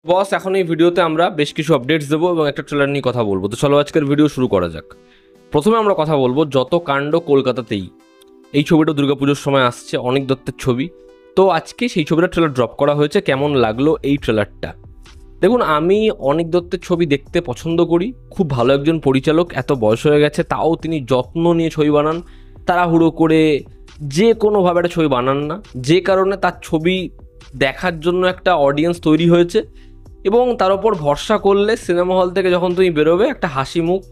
বস এখন এই ভিডিওতে আমরা বেশ কিছু আপডেটস দেবো এবং একটা ট্রেলার নিয়ে কথা বলবো। তো চলো আজকের ভিডিও শুরু করা যাক। প্রথমে আমরা কথা বলবো যত কাণ্ড কলকাতাতেই। এই ছবিটা দুর্গাপুজোর সময় আসছে, অনিক দত্তের ছবি। তো আজকে সেই ছবিটা ট্রেলার ড্রপ করা হয়েছে। কেমন লাগলো এই ট্রেলারটা? দেখুন, আমি অনিক দত্তের ছবি দেখতে পছন্দ করি। খুব ভালো একজন পরিচালক, এত বয়স হয়ে গেছে তাও তিনি যত্ন নিয়ে ছবি বানান, তাড়াহুড়ো করে যে কোনোভাবে একটা ছবি বানান না, যে কারণে তার ছবি দেখার জন্য একটা অডিয়েন্স তৈরি হয়েছে এবং তার উপর ভরসা করলে সিনেমা হল থেকে যখন তুমি বেরোবে একটা হাসি মুখ,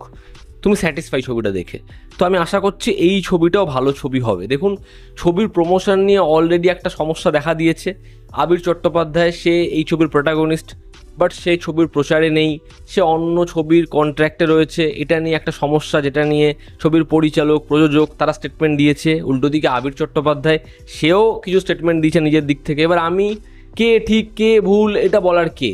তুমি স্যাটিসফাই ছবিটা দেখে। তো আমি আশা করছি এই ছবিটাও ভালো ছবি হবে। দেখুন, ছবির প্রমোশন নিয়ে অলরেডি একটা সমস্যা দেখা দিয়েছে। আবির চট্টোপাধ্যায়, সে এই ছবির প্রোটাগনিস্ট, বাট সে ছবির প্রচারে নেই, সে অন্য ছবির কন্ট্রাক্টে রয়েছে। এটা নিয়ে একটা সমস্যা, যেটা নিয়ে ছবির পরিচালক, প্রযোজক তারা স্টেটমেন্ট দিয়েছে। উল্টো দিকে আবির চট্টোপাধ্যায়, সেও কিছু স্টেটমেন্ট দিয়েছে নিজের দিক থেকে। এবার আমি কে ঠিক কে ভুল এটা বলার কে,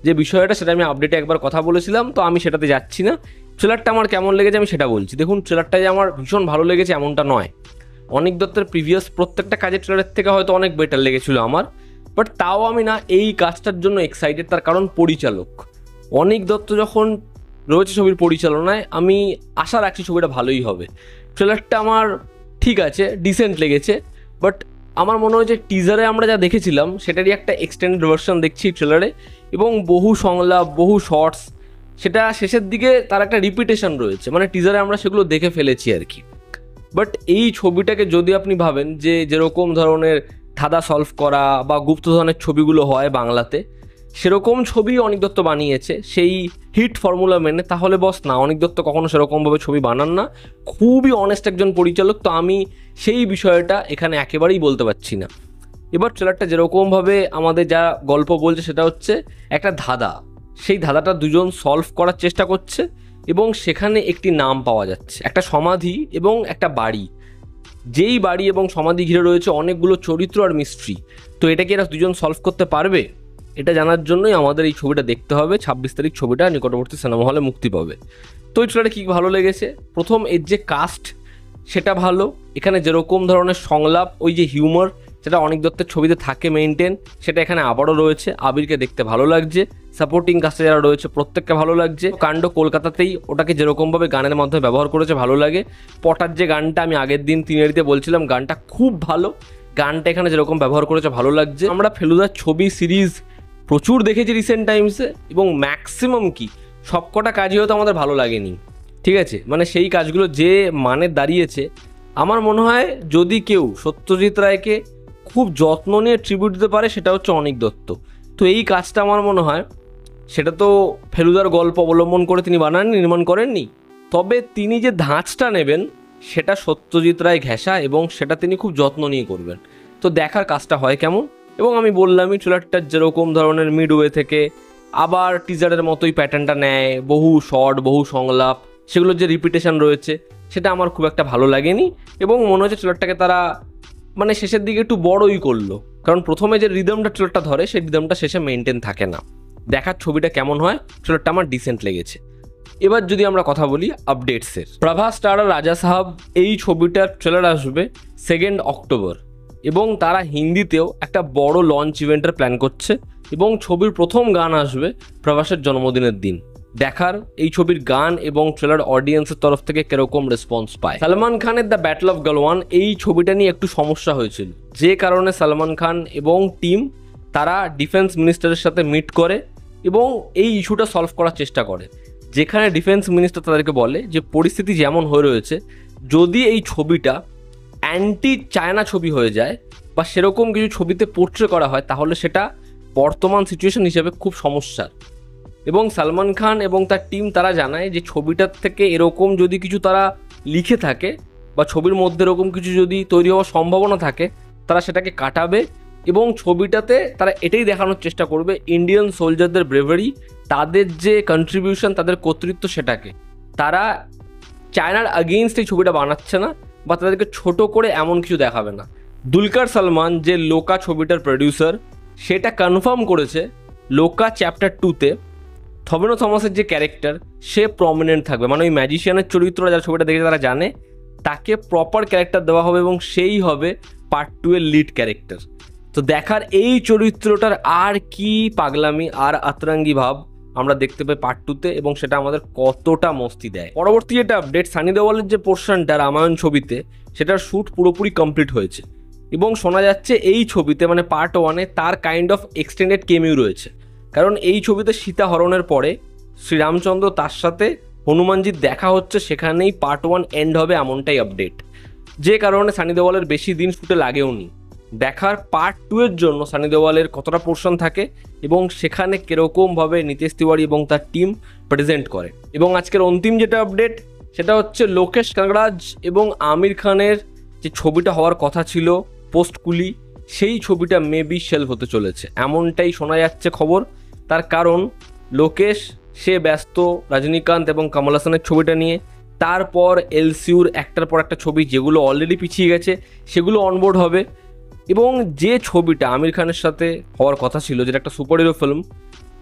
যে বিষয়টা সেটা আমি আপডেটে একবার কথা বলেছিলাম, তো আমি সেটাতে যাচ্ছি না। ট্রেলারটা আমার কেমন লেগেছে আমি সেটা বলছি। দেখুন, ট্রেলারটা যে আমার ভীষণ ভালো লেগেছে এমনটা নয়। অনিক দত্তের প্রিভিয়াস প্রত্যেকটা কাজের ট্রেলারের থেকে হয়তো অনেক বেটার লেগেছিল আমার, বাট তাও আমি না এই কাজটার জন্য এক্সাইটেড। তার কারণ পরিচালক অনিক দত্ত যখন রয়েছে ছবির পরিচালনায়, আমি আশা রাখছি ছবিটা ভালোই হবে। ট্রেলারটা আমার ঠিক আছে, ডিসেন্ট লেগেছে, বাট আমার মনে হয় যে টিজারে আমরা যা দেখেছিলাম সেটারই একটা এক্সটেন্ডেড ভার্সন দেখছি ট্রেলারে, এবং বহু সংলাপ, বহু শর্টস, সেটা শেষের দিকে তার একটা রিপিটেশন রয়েছে, মানে টিজারে আমরা সেগুলো দেখে ফেলেছি আর কি। বাট এই ছবিটাকে যদি আপনি ভাবেন যে যেরকম ধরনের ধাঁধা সলভ করা বা গুপ্তধনের ছবিগুলো হয় বাংলাতে, সেরকম ছবি অনিক দত্ত বানিয়েছে সেই হিট ফর্মুলা মেনে, তাহলে বস না, অনিক দত্ত কখনো সেরকমভাবে ছবি বানান না। খুবই অনেস্ট একজন পরিচালক, তো আমি সেই বিষয়টা এখানে একেবারেই বলতে পারছি না। এবার ট্রেলারটা যেরকমভাবে আমাদের যা গল্প বলছে সেটা হচ্ছে একটা ধাঁধা, সেই ধাঁধাটা দুজন সলভ করার চেষ্টা করছে এবং সেখানে একটি নাম পাওয়া যাচ্ছে, একটা সমাধি এবং একটা বাড়ি। যেই বাড়ি এবং সমাধি ঘিরে রয়েছে অনেকগুলো চরিত্র আর মিস্ট্রি। তো এটা কি এরা দুজন সলভ করতে পারবে? এটা জানার জন্যই আমাদের এই ছবিটা দেখতে হবে। 26 তারিখ ছবিটা নিকটবর্তী সিনেমা হলে মুক্তি পাবে। তো এই ট্রেলারে কী ভালো লেগেছে? প্রথম, এর যে কাস্ট সেটা ভালো। এখানে যেরকম ধরনের সংলাপ, ওই যে হিউমার যেটা অনিক দত্তের ছবিতে থাকে মেইনটেন, সেটা এখানে আবারও রয়েছে। আবিরকে দেখতে ভালো লাগছে, সাপোর্টিং কাস্টে যারা রয়েছে প্রত্যেককে ভালো লাগছে। কাণ্ড কলকাতাতেই ওটাকে যেরকমভাবে গানের মাধ্যমে ব্যবহার করেছে ভালো লাগে। পটার যে গানটা আমি আগের দিন তিনেরিতে বলছিলাম, গানটা খুব ভালো, গানটা এখানে যেরকম ব্যবহার করেছে ভালো লাগছে। আমরা ফেলুদার ছবি সিরিজ প্রচুর দেখেছি রিসেন্ট টাইমসে, এবং ম্যাক্সিমাম কি সবকটা কাজই হয়তো আমাদের ভালো লাগেনি, ঠিক আছে? মানে সেই কাজগুলো যে মানে দাঁড়িয়েছে, আমার মনে হয় যদি কেউ সত্যজিৎ রায়কে খুব যত্ন নিয়ে ট্রিবিউট দিতে পারে সেটা হচ্ছে অনিক দত্ত। তো এই কাজটা আমার মনে হয় সেটা তো ফেলুদার গল্প অবলম্বন করে তিনি বানাননি, নির্মাণ করেননি, তবে তিনি যে ধাঁচটা নেবেন সেটা সত্যজিৎ রায় ঘেঁষা, এবং সেটা তিনি খুব যত্ন নিয়ে করবেন। তো দেখার কাজটা হয় কেমন। এবং আমি বললামই, ট্রেলারটার যেরকম ধরনের মিডওয়ে থেকে আবার টিজারের মতোই প্যাটার্নটা নেয়, বহু শর্ট, বহু সংলাপ, সেগুলোর যে রিপিটেশন রয়েছে সেটা আমার খুব একটা ভালো লাগেনি। এবং মনে হচ্ছে ট্রেলারটাকে তারা মানে শেষের দিকে একটু বড়ই করলো, কারণ প্রথমে যে রিদমটা ট্রেলারটা ধরে সেই রিদমটা শেষে মেনটেন থাকে না। দেখার ছবিটা কেমন হয়, ট্রেলারটা আমার ডিসেন্ট লেগেছে। এবার যদি আমরা কথা বলি আপডেটসের, প্রভাস স্টার রাজা সাহাব এই ছবিটার ট্রেলার আসবে 2 অক্টোবর, এবং তারা হিন্দিতেও একটা বড় লঞ্চ ইভেন্টের প্ল্যান করছে, এবং ছবির প্রথম গান আসবে প্রভাসের জন্মদিনের দিন। দেখার এই ছবির গান এবং ট্রেলার অডিয়েন্সের তরফ থেকে কিরকম রেসপন্স পায়। সালমান খানের দ্য ব্যাটল অফ গালওয়ান, এই ছবিটা নিয়ে একটু সমস্যা হয়েছিল, যে কারণে সালমান খান এবং টিম তারা ডিফেন্স মিনিস্টারের সাথে মিট করে এবং এই ইস্যুটা সলভ করার চেষ্টা করে, যেখানে ডিফেন্স মিনিস্টার তাদেরকে বলে যে পরিস্থিতি যেমন হয়ে রয়েছে, যদি এই ছবিটা অ্যান্টি চায়না ছবি হয়ে যায় বা সেরকম কিছু ছবিতে পোর্ট্রে করা হয়, তাহলে সেটা বর্তমান সিচুয়েশন হিসেবে খুব সমস্যার। এবং সালমান খান এবং তার টিম তারা জানায় যে ছবিটার থেকে এরকম যদি কিছু তারা লিখে থাকে বা ছবির মধ্যে এরকম কিছু যদি তৈরি হওয়ার সম্ভাবনা থাকে, তারা সেটাকে কাটাবে এবং ছবিটাতে তারা এটাই দেখানোর চেষ্টা করবে ইন্ডিয়ান সোলজারদের ব্রেভারি, তাদের যে কন্ট্রিবিউশন, তাদের কর্তৃত্ব, সেটাকে তারা চায়নার আগেইনস্ট এই ছবিটা বানাচ্ছে না বা তাদেরকে ছোট করে এমন কিছু দেখাবে না। দুলকার সালমান যে লোকা ছবিটার প্রডিউসার, সেটা কনফার্ম করেছে লোকা চ্যাপ্টার 2তে থমেনো থমাসের যে ক্যারেক্টার সে প্রমিনেন্ট থাকবে, মানে ওই ম্যাজিশিয়ানের চরিত্র যারা ছবিটা দেখেছে তারা জানে তাকে প্রপার ক্যারেক্টার দেওয়া হবে এবং সেই হবে পার্ট 2 এর লিড ক্যারেক্টার। তো দেখার এই চরিত্রটার আর কি পাগলামি আর আতরাঙ্গি ভাব আমরা দেখতে পাই পার্ট 2-তে, এবং সেটা আমাদের কতটা মস্তি দেয়। পরবর্তী যেটা আপডেট, সানি দেওয়ালের যে পোর্শনটা রামায়ণ ছবিতে, সেটার শ্যুট পুরোপুরি কমপ্লিট হয়েছে এবং শোনা যাচ্ছে এই ছবিতে মানে পার্ট 1-এ তার কাইন্ড অফ এক্সটেন্ডেড কেমিউ রয়েছে। কারণ এই ছবিতে সীতা হরণের পরে শ্রীরামচন্দ্র তার সাথে হনুমানজির দেখা হচ্ছে, সেখানেই পার্ট 1 এন্ড হবে এমনটাই আপডেট, যে কারণে সানি দেওয়ালের বেশি দিন শুটে লাগেও নি। দেখার পার্ট 2-এর জন্য সানি দেওয়ালের কতটা পোর্শন থাকে এবং সেখানে কীরকমভাবে নিতেশ তিওয়ারি এবং তার টিম প্রেজেন্ট করে। এবং আজকের অন্তিম যেটা আপডেট, সেটা হচ্ছে লোকেশ কাঙ্গরাজ এবং আমির খানের যে ছবিটা হওয়ার কথা ছিল পোস্ট কুলি, সেই ছবিটা মেবি শেলফ হতে চলেছে এমনটাই শোনা যাচ্ছে খবর। তার কারণ লোকেশ সে ব্যস্ত রজনীকান্ত এবং কমল হাসানের ছবিটা নিয়ে, তারপর এলসিউর একটার পর একটা ছবি যেগুলো অলরেডি পিছিয়ে গেছে সেগুলো অনবোর্ড হবে, এবং যে ছবিটা আমির খানের সাথে হওয়ার কথা ছিল যেটা একটা সুপার হিরো ফিল্ম,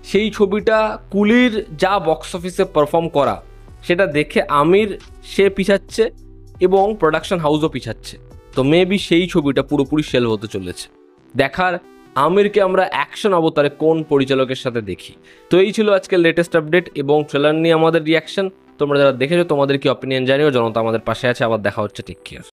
সেই ছবিটা কুলির যা বক্স অফিসে পারফর্ম করা সেটা দেখে আমির সে পিছাচ্ছে এবং প্রোডাকশন হাউসও পিছাচ্ছে। তো মেবি সেই ছবিটা পুরোপুরি সেল হতে চলেছে। দেখার আমিরকে আমরা অ্যাকশন অবতারে কোন পরিচালকের সাথে দেখি। তো এই ছিল আজকের লেটেস্ট আপডেট এবং ট্রেলার নিয়ে আমাদের রিয়াকশন। তোমরা যারা দেখেছো তোমাদের কি অপিনিয়ন জানিও, জনতা আমাদের পাশে আছে। আবার দেখা হচ্ছে, টেক কেয়ার।